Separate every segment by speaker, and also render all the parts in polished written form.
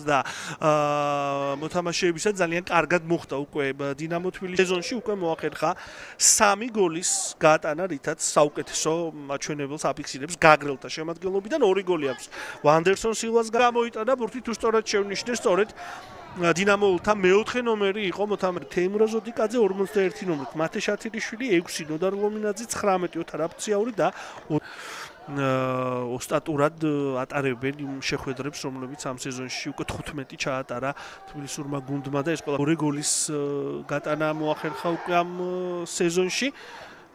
Speaker 1: და მოთამაშეებისაც ძალიან კარგად მოხდა უკვე დინამო თბილისის სეზონში უკვე მოახერხა 3 გოლის გაატანა, რითაც საუკეთესო მაჩვენებელს აფიქსირებს გაგრელთა შემადგენლობიდან 2 გოლი აქვს ვანდერსონ სილვას გამოიტანა ბურთი თუ სწორად შევნიშნეს სწორედ დინამოულთა მეოთხე ნომერი იყო მოთამაშე თეიმურაზ ოდიკაძე 41 ნომრით, მათე შათილიშვილი 6, ნოდარ ლომინაძე 19, ოთარ აფციაური და ოსტატურად ატარებენ იმ შეხვედრებს, რომლებიც ამ სეზონში უკვე 15 ჩაატარა თბილისურმა გუნდმა და ეს ყველა 2 გოლის გატანა მოახერხა უკვე ამ სეზონში.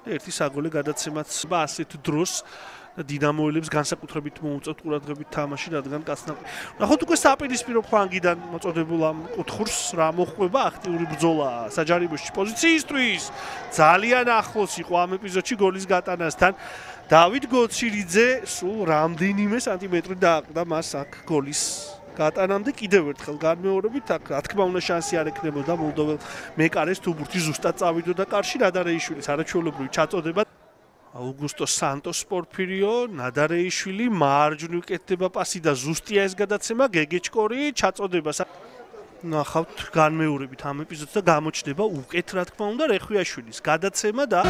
Speaker 1: ერთი საგოლე გადაცემაც ასეთ დროს დინამოელებს განსაკუთრებით მოუწევთ ყურადღებით თამაში, რადგან კაცნაყრი. ნახოთ უკვე საპირისპირო ფლანგიდან მოწოდებულ ამ კუთხურს რა მოხდება, აქტიური ბრძოლა საჯარიმოში პოზიციისთვის. ძალიან ახლოს იყო ამ ეპიზოდში გოლის გატანასთან. დავით გოცირიძე სულ რამდენიმე სანტიმეტრი დააყრდა მას აქ გოლის გატანამდე კიდევ ერთხელ განმეორებით აქ რა თქმა უნდა შანსი არ ექნებოდა მოლდოվել მეკარეს თუ ბურთი ზუსტად წავიდოდა კარში ნადარეიშვილის არაჩვეულებრივი ჩაწოდება აუგუსტო სანტოს პორფირიო ნადარეიშვილი მარჯვნივ კეთდება პასი და ზუსტია ეს გადაცემა გეგეჭკორი ჩაწოდება ნახავთ განმეორებით ამ ეპიზოდს და გამოჩნდება უკეთ რა თქმა უნდა რეხვიაშვილის გადაცემა და